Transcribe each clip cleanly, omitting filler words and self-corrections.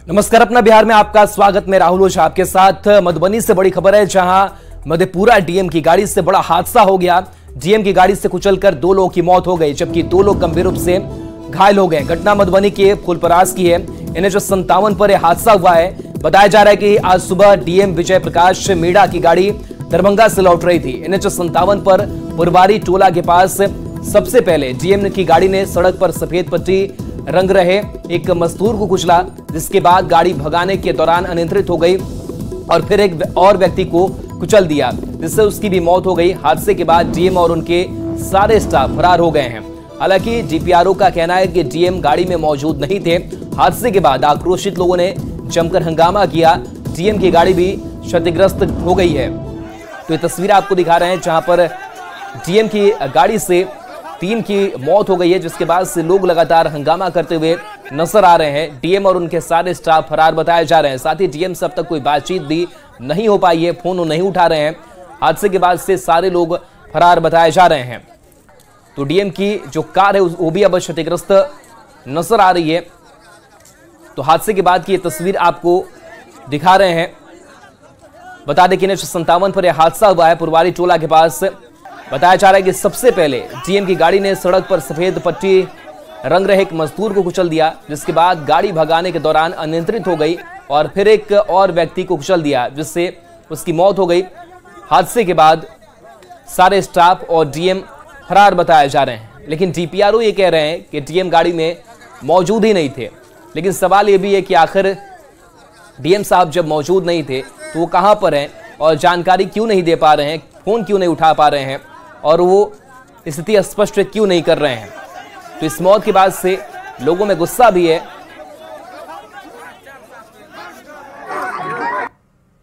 नमस्कार, अपना बिहार में आपका स्वागत। मैं राहुल ओझा आपके साथ। मधुबनी से बड़ी खबर है, जहां मधेपुरा डीएम की गाड़ी से बड़ा हादसा हो गया। डीएम की गाड़ी से कुचलकर 2 लोगों की मौत हो गई, जबकि 2 लोग गंभीर रूप से घायल हो गए। घटना मधुबनी के फुलपरास की है। NH57 पर यह हादसा हुआ है। बताया जा रहा है कि आज सुबह डीएम विजय प्रकाश मीणा की गाड़ी दरभंगा से लौट रही थी। NH57 पर पुरवारी टोला के पास सबसे पहले डीएम की गाड़ी ने सड़क पर सफेद पट्टी रंग रहे एक मजदूर को कुचला, जिसके बाद गाड़ी भगाने के दौरान अनियंत्रित हो गई और फिर एक और व्यक्ति को कुचल दिया, जिससे उसकी भी मौत हो गई। हादसे के बाद डीएम और उनके सारे स्टाफ फरार हो गए हैं। हालांकि DPRO का कहना है कि डीएम गाड़ी में मौजूद नहीं थे। हादसे के बाद आक्रोशित लोगों ने जमकर हंगामा किया। डीएम की गाड़ी भी क्षतिग्रस्त हो गई है। तो ये तस्वीर आपको दिखा रहे हैं, जहां पर डीएम की गाड़ी से 3 की मौत हो गई है, जिसके बाद से लोग लगातार हंगामा करते हुए नजर आ रहे हैं। डीएम और उनके सारे स्टाफ फरार बताए जा रहे हैं। साथ ही डीएम से अब तक कोई बातचीत भी नहीं हो पाई है, फोन नहीं उठा रहे हैं। हादसे के बाद से सारे लोग फरार बताए जा रहे हैं। तो डीएम की जो कार है वो भी अब क्षतिग्रस्त नजर आ रही है। तो हादसे के बाद की ये तस्वीर आपको दिखा रहे हैं। बता दें कि NH57 पर यह हादसा हुआ है पुरवारी टोला के पास। बताया जा रहा है कि सबसे पहले डीएम की गाड़ी ने सड़क पर सफेद पट्टी रंग रहे एक मजदूर को कुचल दिया, जिसके बाद गाड़ी भगाने के दौरान अनियंत्रित हो गई और फिर एक और व्यक्ति को कुचल दिया, जिससे उसकी मौत हो गई। हादसे के बाद सारे स्टाफ और डीएम फरार बताए जा रहे हैं। लेकिन DPRO ये कह रहे हैं कि डीएम गाड़ी में मौजूद ही नहीं थे। लेकिन सवाल ये भी है कि आखिर डीएम साहब जब मौजूद नहीं थे तो वो कहां पर हैं और जानकारी क्यों नहीं दे पा रहे हैं, फोन क्यों नहीं उठा पा रहे हैं और वो स्थिति स्पष्ट क्यों नहीं कर रहे हैं। तो इस मौत के बाद से लोगों में गुस्सा भी है।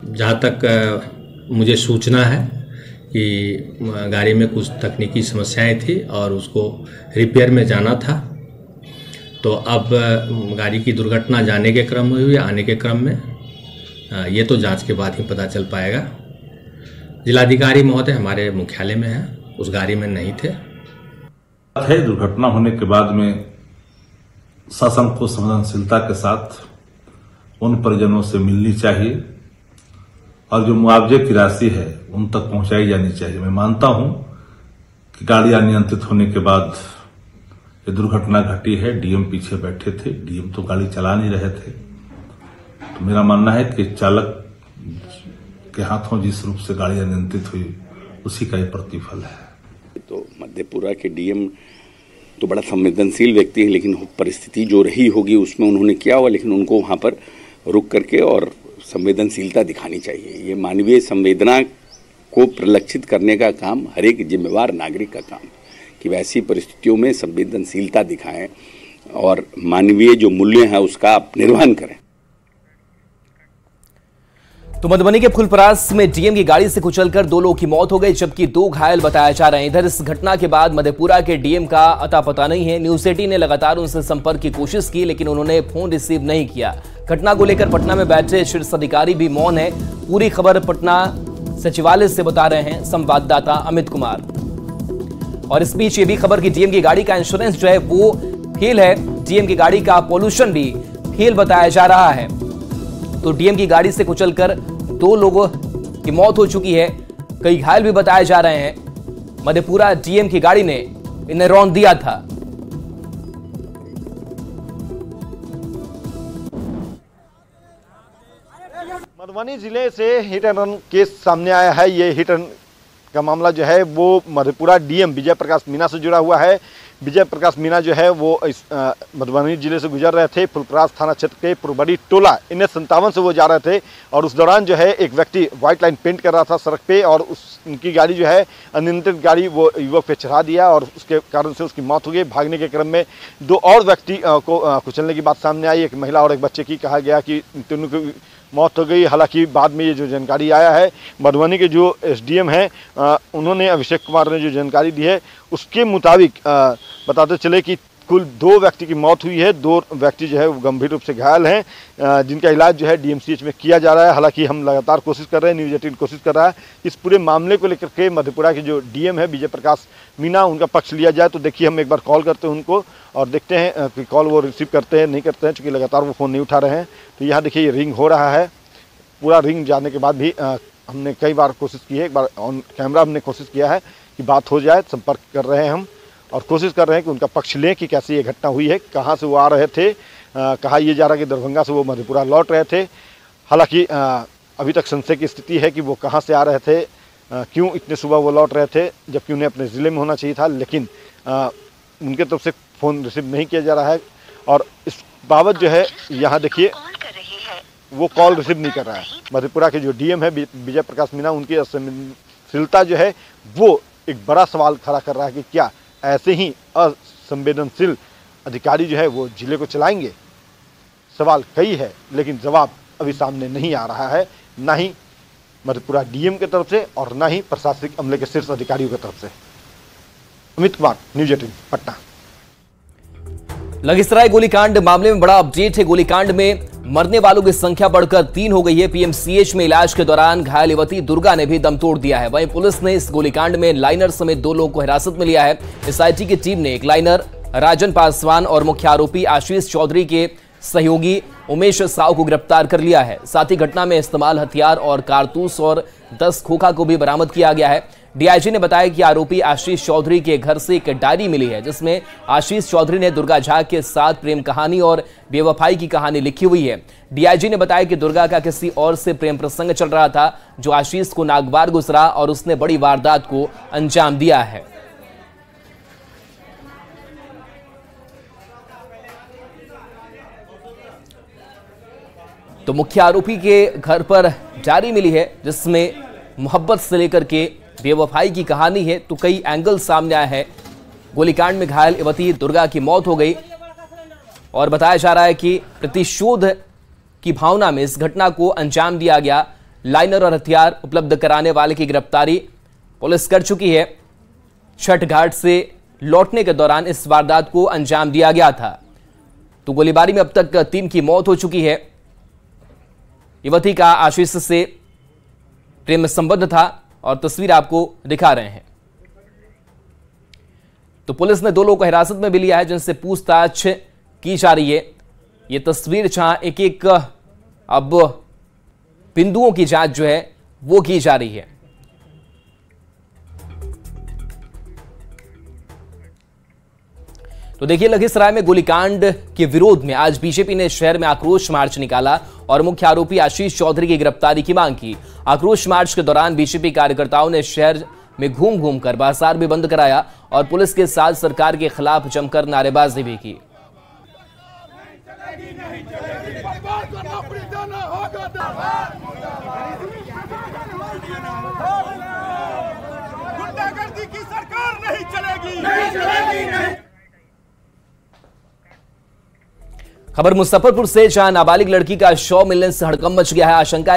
जहाँ तक मुझे सूचना है कि गाड़ी में कुछ तकनीकी समस्याएं थी और उसको रिपेयर में जाना था। तो अब गाड़ी की दुर्घटना जाने के क्रम में हुई, आने के क्रम में ये तो जांच के बाद ही पता चल पाएगा। जिलाधिकारी महोदय हमारे मुख्यालय में हैं, उस गाड़ी में नहीं थे। दुर्घटना होने के बाद में शासन को संवेदनशीलता के साथ उन परिजनों से मिलनी चाहिए और जो मुआवजे की राशि है उन तक पहुंचाई जानी चाहिए। मैं मानता हूं कि गाड़ी अनियंत्रित होने के बाद ये दुर्घटना घटी है। डीएम पीछे बैठे थे, डीएम तो गाड़ी चला नहीं रहे थे। तो मेरा मानना है कि चालक के हाथों जिस रूप से गाड़ी अनियंत्रित हुई उसी का ये प्रतिफल है। तो मधेपुरा के डीएम तो बड़ा संवेदनशील व्यक्ति है, लेकिन परिस्थिति जो रही होगी उसमें उन्होंने किया हुआ, लेकिन उनको वहां पर रुक करके और संवेदनशीलता दिखानी चाहिए। ये मानवीय संवेदना को प्रलक्षित करने का काम हर एक जिम्मेवार नागरिक का काम, कि वैसी परिस्थितियों में संवेदनशीलता दिखाएं और मानवीय जो मूल्य है उसका निर्वहन करें। तो मधुबनी के फुलपरास में डीएम की गाड़ी से कुचलकर 2 लोगों की मौत हो गई, जबकि 2 घायल बताए जा रहे हैं। इधर इस घटना के बाद मधेपुरा के डीएम का अता पता नहीं है। न्यूज 18 ने लगातार उनसे संपर्क की कोशिश की, लेकिन उन्होंने फोन रिसीव नहीं किया। घटना को लेकर पटना में बैठे शीर्ष अधिकारी भी मौन है। पूरी खबर पटना सचिवालय से बता रहे हैं संवाददाता अमित कुमार। और इस बीच ये भी खबर कि डीएम की गाड़ी का इंश्योरेंस जो है वो फेल है। डीएम की गाड़ी का पॉल्यूशन भी फेल बताया जा रहा है। तो डीएम की गाड़ी से कुचलकर 2 लोगों की मौत हो चुकी है, कई घायल भी बताए जा रहे हैं। मधेपुरा डीएम की गाड़ी ने इन्हें रौंद दिया था। मधुबनी जिले से हिट एंड रन केस सामने आया है। ये हिट एंड का मामला जो है वो मधेपुरा डीएम विजय प्रकाश मीणा से जुड़ा हुआ है। विजय प्रकाश मीणा जो है वो इस मधुबनी जिले से गुजर रहे थे। फुलपरास थाना क्षेत्र के पुरवारी टोला NH57 से वो जा रहे थे और उस दौरान जो है एक व्यक्ति व्हाइट लाइन पेंट कर रहा था सड़क पे और उनकी गाड़ी जो है अनियंत्रित गाड़ी वो युवक पे चढ़ा दिया और उसके कारण से उसकी मौत हो गई। भागने के क्रम में 2 और व्यक्ति को कुचलने की बात सामने आई। एक महिला और एक बच्चे की कहा गया कि तीनों की मौत हो गई। हालांकि बाद में ये जो जानकारी आया है, मधुबनी के जो SDM हैं उन्होंने, अभिषेक कुमार ने जो जानकारी दी है उसके मुताबिक बताते चले कि कुल 2 व्यक्ति की मौत हुई है, 2 व्यक्ति जो है वो गंभीर रूप से घायल हैं, जिनका इलाज जो है डीएमसीएच में किया जा रहा है। हालांकि हम लगातार कोशिश कर रहे हैं, न्यूज़ 18 कोशिश कर रहा है इस पूरे मामले को लेकर के मधेपुरा के जो डीएम है विजय प्रकाश मीना, उनका पक्ष लिया जाए। तो देखिए हम एक बार कॉल करते हैं उनको और देखते हैं कि कॉल वो रिसीव करते हैं नहीं करते हैं, चूँकि लगातार वो फ़ोन नहीं उठा रहे हैं। तो यहाँ देखिए ये रिंग हो रहा है, पूरा रिंग जाने के बाद भी हमने कई बार कोशिश की है, एक बार ऑन कैमरा हमने कोशिश किया है कि बात हो जाए, संपर्क कर रहे हैं हम और कोशिश कर रहे हैं कि उनका पक्ष लें कि कैसे ये घटना हुई है, कहाँ से वो आ रहे थे, कहा ये जा रहा है कि दरभंगा से वो मधेपुरा लौट रहे थे। हालांकि अभी तक संशय की स्थिति है कि वो कहाँ से आ रहे थे, क्यों इतने सुबह वो लौट रहे थे, जबकि उन्हें अपने ज़िले में होना चाहिए था, लेकिन उनके तरफ से फ़ोन रिसीव नहीं किया जा रहा है। और इस बाबत जो है यहाँ देखिए वो कॉल रिसीव नहीं कर रहा है। मधेपुरा के जो डीएम है विजय प्रकाश मीना, उनकी असंवेदनशीलता जो है वो एक बड़ा सवाल खड़ा कर रहा है कि क्या ऐसे ही असंवेदनशील अधिकारी जो है वो जिले को चलाएंगे। सवाल कई है लेकिन जवाब अभी सामने नहीं आ रहा है, ना ही मधेपुरा डीएम की तरफ से और ना ही प्रशासनिक अमले के शीर्ष अधिकारियों की तरफ से। अमित कुमार, न्यूज़ 18 पटना। लखीसराय गोलीकांड मामले में बड़ा अपडेट है। गोलीकांड में मरने वालों की संख्या बढ़कर 3 हो गई है। पीएमसीएच में इलाज के दौरान घायल युवती दुर्गा ने भी दम तोड़ दिया है। वहीं पुलिस ने इस गोलीकांड में लाइनर समेत 2 लोगों को हिरासत में लिया है। एसआईटी की टीम ने एक लाइनर राजन पासवान और मुख्य आरोपी आशीष चौधरी के सहयोगी उमेश साव को गिरफ्तार कर लिया है। साथ ही घटना में इस्तेमाल हथियार और कारतूस और 10 खोखा को भी बरामद किया गया है। डीआईजी ने बताया कि आरोपी आशीष चौधरी के घर से एक डायरी मिली है, जिसमें आशीष चौधरी ने दुर्गा झा के साथ प्रेम कहानी और बेवफाई की कहानी लिखी हुई है। डीआईजी ने बताया कि दुर्गा का किसी और से प्रेम प्रसंग चल रहा था, जो आशीष को नागवार गुजरा और उसने बड़ी वारदात को अंजाम दिया है। तो मुख्य आरोपी के घर पर डायरी मिली है, जिसमें मोहब्बत से लेकर के बेवफाई की कहानी है। तो कई एंगल सामने आया है। गोलीकांड में घायल युवती दुर्गा की मौत हो गई और बताया जा रहा है कि प्रतिशोध की भावना में इस घटना को अंजाम दिया गया। लाइनर और हथियार उपलब्ध कराने वाले की गिरफ्तारी पुलिस कर चुकी है। छठ घाट से लौटने के दौरान इस वारदात को अंजाम दिया गया था। तो गोलीबारी में अब तक 3 की मौत हो चुकी है। युवती का आशीष से प्रेम संबंध था और तस्वीर आपको दिखा रहे हैं। तो पुलिस ने 2 लोगों को हिरासत में भी लिया है, जिनसे पूछताछ की जा रही है। ये तस्वीर जहां एक एक अब बिंदुओं की जांच जो है वो की जा रही है। तो देखिए, लखीसराय में गोलीकांड के विरोध में आज बीजेपी ने शहर में आक्रोश मार्च निकाला और मुख्य आरोपी आशीष चौधरी की गिरफ्तारी की मांग की। आक्रोश मार्च के दौरान बीजेपी कार्यकर्ताओं ने शहर में घूम घूम कर बाजार भी बंद कराया और पुलिस के साथ सरकार के खिलाफ जमकर नारेबाजी भी की। गुंडागर्दी की सरकार नहीं चलेगी। खबर मुजफ्फरपुर से, जहां नाबालिग लड़की का शव मिलने से हड़कंप मच गया है। आशंका